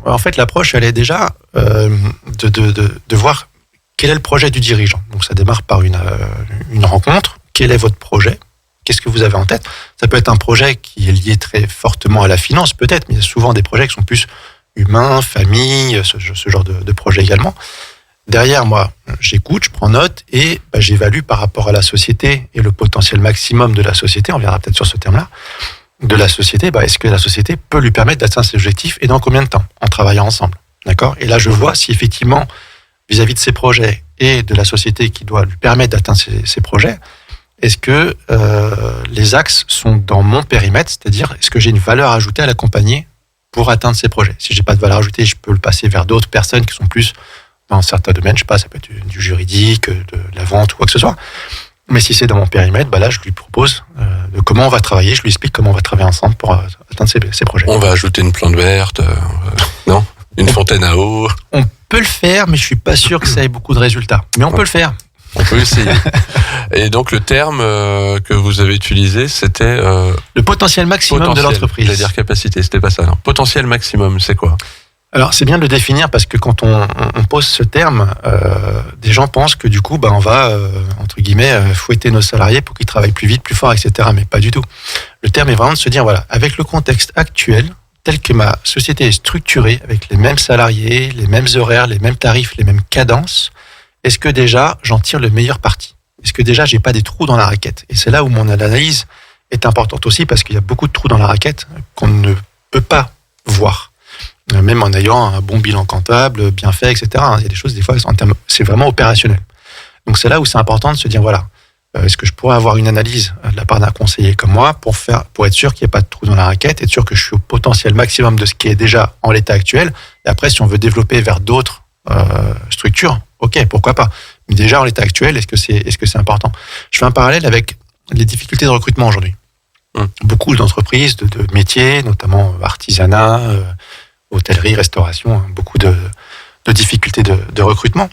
En fait, l'approche, elle est déjà de voir quel est le projet du dirigeant. Donc, ça démarre par une rencontre. Quel est votre projet ? Qu'est-ce que vous avez en tête ? Ça peut être un projet qui est lié très fortement à la finance, peut-être, mais il y a souvent des projets qui sont plus humains, famille, ce genre de projet également. Derrière, moi, j'écoute, je prends note et j'évalue par rapport à la société et le potentiel maximum de la société. On viendra peut-être sur ce terme-là. De la société, est-ce que la société peut lui permettre d'atteindre ses objectifs et dans combien de temps ? En travaillant ensemble. D'accord ? Et là, je vois si effectivement, vis-à-vis de ses projets et de la société qui doit lui permettre d'atteindre ses projets, est-ce que les axes sont dans mon périmètre ? C'est-à-dire, est-ce que j'ai une valeur ajoutée à l'accompagner pour atteindre ses projets ? Si j'ai pas de valeur ajoutée, je peux le passer vers d'autres personnes qui sont plus dans certains domaines, je sais pas, ça peut être du juridique, de la vente ou quoi que ce soit. Mais si c'est dans mon périmètre, là, je lui propose de comment on va travailler, je lui explique comment on va travailler ensemble pour atteindre ses projets. On va ajouter une plante verte, non ? Une fontaine à eau. On peut le faire, mais je suis pas sûr que ça ait beaucoup de résultats. Mais on peut le faire. On peut essayer. Et donc, le terme que vous avez utilisé, c'était... le potentiel maximum de l'entreprise. J'allais dire capacité, c'était pas ça, non. Potentiel maximum, c'est quoi ? Alors, c'est bien de le définir parce que quand on pose ce terme, des gens pensent que du coup, on va, entre guillemets, fouetter nos salariés pour qu'ils travaillent plus vite, plus fort, etc. Mais pas du tout. Le terme est vraiment de se dire, voilà, avec le contexte actuel, tel que ma société est structurée, avec les mêmes salariés, les mêmes horaires, les mêmes tarifs, les mêmes cadences, est-ce que déjà, j'en tire le meilleur parti ? Est-ce que déjà, j'ai pas des trous dans la raquette ? Et c'est là où mon analyse est importante aussi parce qu'il y a beaucoup de trous dans la raquette qu'on ne peut pas voir. Même en ayant un bon bilan comptable, bien fait, etc. Il y a des choses, des fois, c'est vraiment opérationnel. Donc, c'est là où c'est important de se dire, voilà, est-ce que je pourrais avoir une analyse de la part d'un conseiller comme moi pour être sûr qu'il n'y ait pas de trou dans la raquette, être sûr que je suis au potentiel maximum de ce qui est déjà en l'état actuel. Et après, si on veut développer vers d'autres structures, ok, pourquoi pas. Mais déjà, en l'état actuel, est-ce que c'est important ? Je fais un parallèle avec les difficultés de recrutement aujourd'hui. Beaucoup d'entreprises, de métiers, notamment artisanat, hôtellerie, restauration, beaucoup de difficultés de recrutement.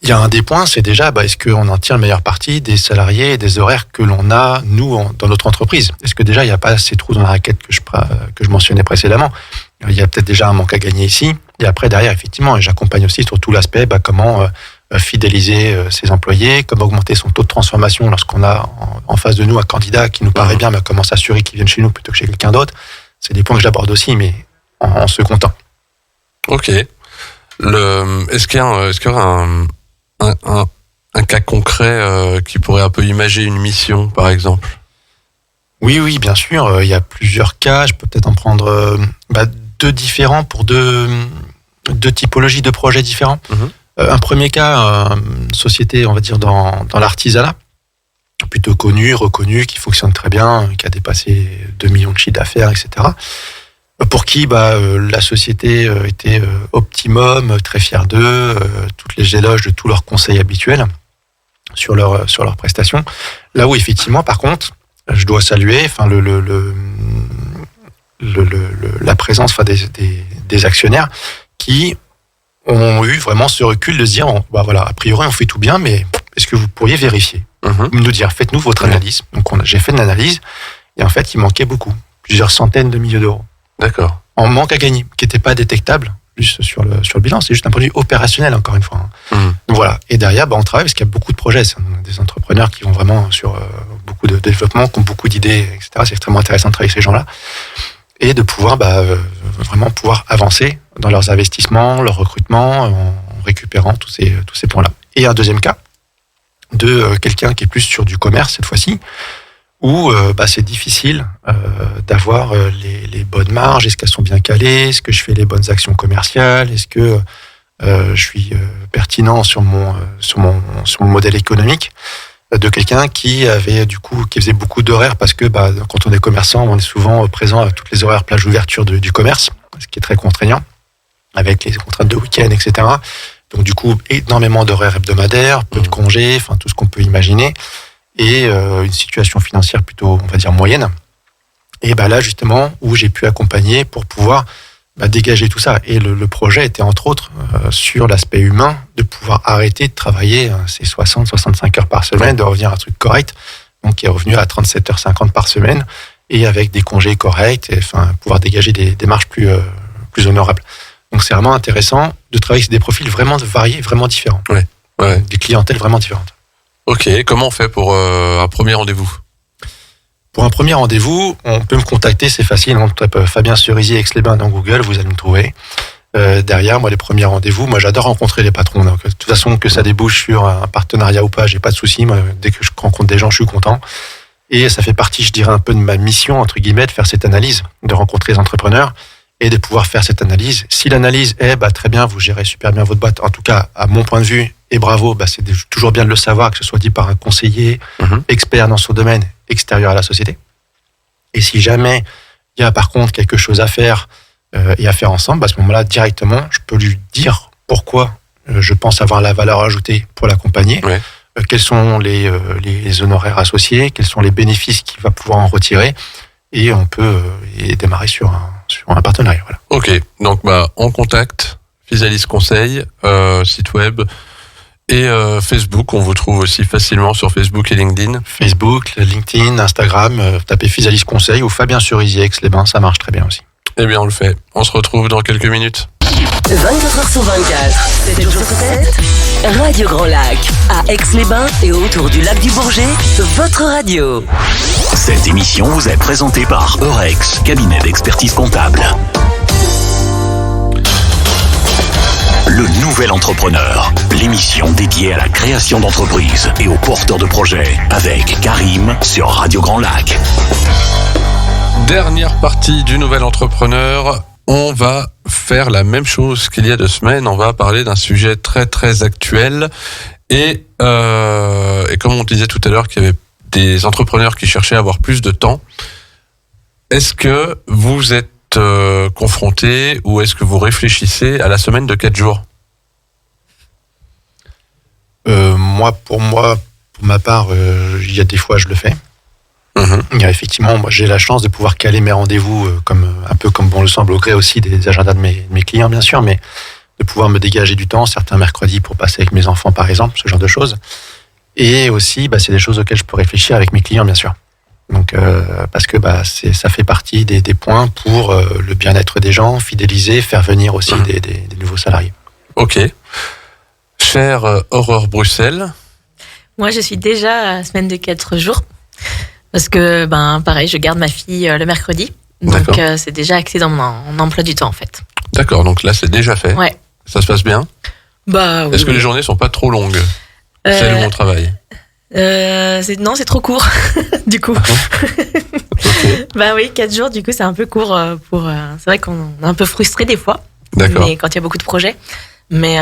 Il y a un des points, c'est déjà, est-ce qu'on en tire le meilleur parti des salariés et des horaires que l'on a, nous, dans notre entreprise ? Est-ce que déjà, il n'y a pas ces trous dans la raquette que je mentionnais précédemment ? Il y a peut-être déjà un manque à gagner ici. Et après, derrière, effectivement, j'accompagne aussi sur tout l'aspect, comment fidéliser ses employés, comment augmenter son taux de transformation lorsqu'on a en face de nous un candidat qui nous paraît bien, comment s'assurer qu'il vienne chez nous plutôt que chez quelqu'un d'autre. C'est des points que j'aborde aussi, mais en se comptant. Ok. Est-ce qu'il y aura un cas concret qui pourrait un peu imager une mission, par exemple ? Oui, bien sûr. Il y a plusieurs cas. Je peux peut-être en prendre deux différents pour deux typologies de projets différents. Un premier cas, une société, on va dire, dans l'artisanat, plutôt connue, reconnue, qui fonctionne très bien, qui a dépassé 2 millions de chiffres d'affaires, etc. Pour qui la société était optimum, très fière d'eux, toutes les éloges de tous leurs conseils habituels sur leurs prestations. Là où effectivement, par contre, je dois saluer la présence des actionnaires qui ont eu vraiment ce recul de se dire, a priori on fait tout bien, mais est-ce que vous pourriez vérifier ? Nous dire, faites-nous votre analyse. Donc j'ai fait une analyse et en fait il manquait beaucoup, plusieurs centaines de milliers d'euros. D'accord. En manque à gagner, qui n'était pas détectable juste sur le bilan, c'est juste un produit opérationnel encore une fois. Donc voilà. Et derrière, on travaille parce qu'il y a beaucoup de projets, c'est des entrepreneurs qui vont vraiment sur beaucoup de développement, qui ont beaucoup d'idées, etc. C'est extrêmement intéressant de travailler avec ces gens-là et de pouvoir vraiment pouvoir avancer dans leurs investissements, leur recrutement, en récupérant tous ces points-là. Et un deuxième cas de quelqu'un qui est plus sur du commerce cette fois-ci, où c'est difficile d'avoir les bonnes marges. Est-ce qu'elles sont bien calées ? Est-ce que je fais les bonnes actions commerciales ? Est-ce que je suis pertinent sur mon modèle économique ? De quelqu'un qui faisait beaucoup d'horaires parce que quand on est commerçant, on est souvent présent à toutes les horaires plage ouverture du commerce, ce qui est très contraignant. avec les contraintes de week-end, etc. Donc du coup, énormément d'horaires hebdomadaires, peu de congés, enfin tout ce qu'on peut imaginer, et une situation financière plutôt, on va dire, moyenne. Et là, justement, où j'ai pu accompagner pour pouvoir dégager tout ça. Et le projet était entre autres sur l'aspect humain, de pouvoir arrêter de travailler ces 60-65 heures par semaine, de revenir à un truc correct, donc qui est revenu à 37h50 par semaine, et avec des congés corrects, et pouvoir dégager des marges plus honorables. Donc c'est vraiment intéressant de travailler avec des profils vraiment variés, vraiment différents. Ouais. Des clientèles vraiment différentes. Ok, comment on fait pour un premier rendez-vous ? Pour un premier rendez-vous, on peut me contacter, c'est facile, on tape Fabien Cerisier Aix-les-Bains dans Google, vous allez me trouver. Derrière, moi, les premiers rendez-vous, moi j'adore rencontrer les patrons. Donc, de toute façon, que ça débouche sur un partenariat ou pas, j'ai pas de souci. Moi, dès que je rencontre des gens, je suis content. Et ça fait partie, je dirais, un peu de ma mission, entre guillemets, de faire cette analyse, de rencontrer les entrepreneurs et de pouvoir faire cette analyse. Si l'analyse est, très bien, vous gérez super bien votre boîte, en tout cas, à mon point de vue, et bravo, c'est toujours bien de le savoir, que ce soit dit par un conseiller, expert dans son domaine, extérieur à la société. Et si jamais il y a par contre quelque chose à faire et à faire ensemble, à ce moment-là, directement, je peux lui dire pourquoi je pense avoir la valeur ajoutée pour l'accompagner, quels sont les honoraires associés, quels sont les bénéfices qu'il va pouvoir en retirer, et on peut démarrer sur un partenariat. Voilà. Ok, donc on contacte Physalis Conseil, site web et Facebook. On vous trouve aussi facilement sur Facebook et LinkedIn. Facebook, LinkedIn, Instagram, tapez Physalis Conseil ou Fabien Cerisier Aix-les-Bains, ça marche très bien aussi. Eh bien, on le fait. On se retrouve dans quelques minutes. 24h sur 24, 7 jours sur 7, Radio Grand Lac, à Aix-les-Bains et autour du lac du Bourget, votre radio. Cette émission vous est présentée par Eurex, cabinet d'expertise comptable. Le Nouvel Entrepreneur, l'émission dédiée à la création d'entreprises et aux porteurs de projets, avec Karim sur Radio Grand Lac. Dernière partie du Nouvel Entrepreneur. On va faire la même chose qu'il y a 2 semaines. On va parler d'un sujet très très actuel. Et comme on disait tout à l'heure qu'il y avait des entrepreneurs qui cherchaient à avoir plus de temps, est-ce que vous êtes confronté ou est-ce que vous réfléchissez à la semaine de 4 jours ? Pour ma part, il y a des fois je le fais. Il y a effectivement, moi j'ai la chance de pouvoir caler mes rendez-vous un peu comme bon le semble au gré aussi des agendas de mes clients bien sûr, mais de pouvoir me dégager du temps, certains mercredis pour passer avec mes enfants par exemple, ce genre de choses. Et aussi, c'est des choses auxquelles je peux réfléchir avec mes clients bien sûr. Donc parce que ça fait partie des points pour le bien-être des gens, fidéliser, faire venir aussi des nouveaux salariés. Ok. Chère Aurore Bruxelles. Moi, je suis déjà à la semaine de 4 jours. Parce que, pareil, je garde ma fille le mercredi. Donc, c'est déjà axé dans mon emploi du temps, en fait. D'accord, donc là, c'est déjà fait. Ouais. Ça se passe bien ? Oui. Est-ce que les journées sont pas trop longues ? Celles où on travaille ? Non, c'est trop court, du coup. Okay. Oui, 4 jours, du coup, c'est un peu court c'est vrai qu'on est un peu frustré des fois. D'accord. Mais quand il y a beaucoup de projets. Mais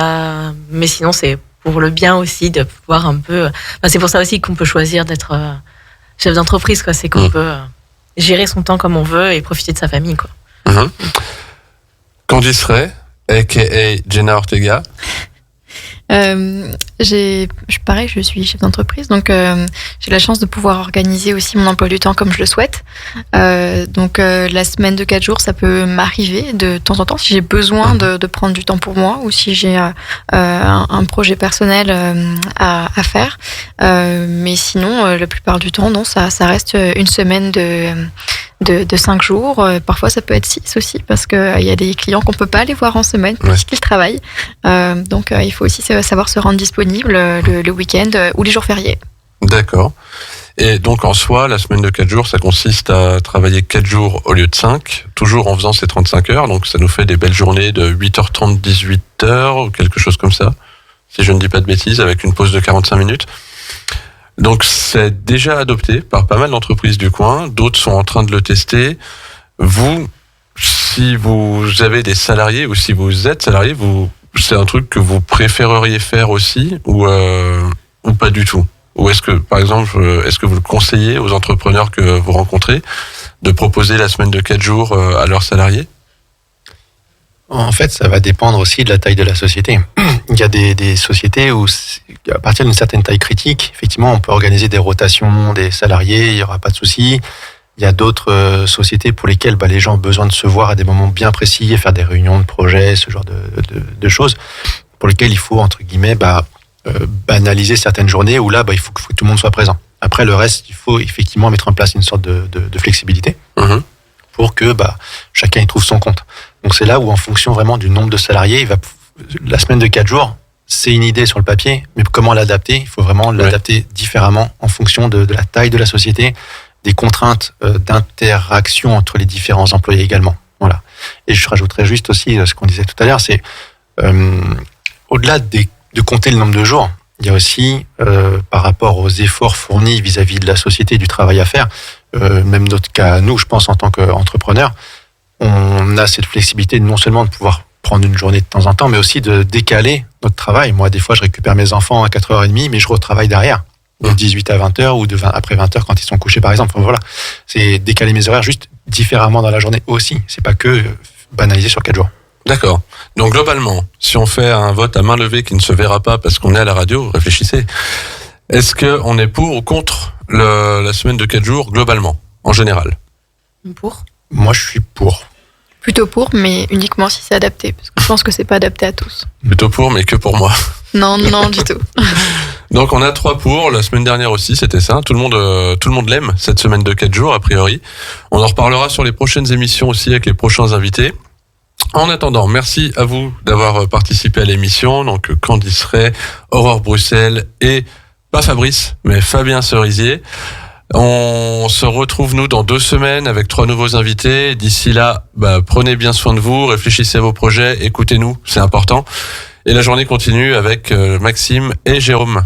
sinon, c'est pour le bien aussi de pouvoir un peu... c'est pour ça aussi qu'on peut choisir d'être chef d'entreprise, quoi. C'est qu'on peut gérer son temps comme on veut et profiter de sa famille, quoi. Candice Ray, a.k.a. Jenna Ortega. Pareil, je suis chef d'entreprise, donc j'ai la chance de pouvoir organiser aussi mon emploi du temps comme je le souhaite. Donc la semaine de 4 jours, ça peut m'arriver de temps en temps si j'ai besoin de prendre du temps pour moi ou si j'ai un projet personnel à faire. Mais sinon, la plupart du temps, non, ça reste une semaine de 5 jours. Parfois, ça peut être 6 aussi parce qu'il y a des clients qu'on peut pas aller voir en semaine parce qu'ils travaillent. Donc, il faut aussi savoir se rendre disponible le week-end ou les jours fériés. D'accord. Et donc, en soi, la semaine de 4 jours, ça consiste à travailler 4 jours au lieu de 5, toujours en faisant ces 35 heures. Donc, ça nous fait des belles journées de 8h30, 18h ou quelque chose comme ça, si je ne dis pas de bêtises, avec une pause de 45 minutes. Donc, c'est déjà adopté par pas mal d'entreprises du coin. D'autres sont en train de le tester. Vous, si vous avez des salariés ou si vous êtes salarié, c'est un truc que vous préféreriez faire aussi ou pas du tout? Ou est-ce que, par exemple, est-ce que vous le conseillez aux entrepreneurs que vous rencontrez de proposer la semaine de 4 jours à leurs salariés? En fait, ça va dépendre aussi de la taille de la société. Il y a des sociétés où, à partir d'une certaine taille critique, effectivement, on peut organiser des rotations des salariés, il n'y aura pas de souci. Il y a d'autres sociétés pour lesquelles les gens ont besoin de se voir à des moments bien précis et faire des réunions de projets, ce genre de choses, pour lesquelles il faut, entre guillemets, banaliser certaines journées où là, il faut que tout le monde soit présent. Après, le reste, il faut effectivement mettre en place une sorte de flexibilité pour que chacun y trouve son compte. Donc c'est là où, en fonction vraiment du nombre de salariés, la semaine de 4 jours, c'est une idée sur le papier, mais comment l'adapter? Il faut vraiment l'adapter différemment en fonction de la taille de la société, des contraintes d'interaction entre les différents employés également. Voilà. Et je rajouterais juste aussi ce qu'on disait tout à l'heure, c'est au-delà de compter le nombre de jours, il y a aussi, par rapport aux efforts fournis vis-à-vis de la société, du travail à faire, même notre cas, nous, je pense, en tant qu'entrepreneurs, on a cette flexibilité non seulement de pouvoir prendre une journée de temps en temps, mais aussi de décaler notre travail. Moi, des fois, je récupère mes enfants à 4h30, mais je retravaille derrière, de 18 à 20h ou après 20h quand ils sont couchés, par exemple. Enfin, voilà. C'est décaler mes horaires juste différemment dans la journée aussi. C'est pas que banaliser sur 4 jours. D'accord. Donc globalement, si on fait un vote à main levée qui ne se verra pas parce qu'on est à la radio, réfléchissez. Est-ce qu'on est pour ou contre la semaine de 4 jours globalement, en général? Pour. Moi, je suis pour. Plutôt pour, mais uniquement si c'est adapté, parce que je pense que c'est pas adapté à tous. Plutôt pour, mais que pour moi. Non, du tout. Donc on a 3 pour, la semaine dernière aussi c'était ça, tout le monde l'aime cette semaine de 4 jours a priori. On en reparlera sur les prochaines émissions aussi avec les prochains invités. En attendant, merci à vous d'avoir participé à l'émission, donc Candice Ray, Aurore Bruxelles et pas Fabrice, mais Fabien Cerisier. On se retrouve nous dans 2 semaines avec 3 nouveaux invités. D'ici là, prenez bien soin de vous, réfléchissez à vos projets, écoutez-nous, c'est important. Et la journée continue avec Maxime et Jérôme.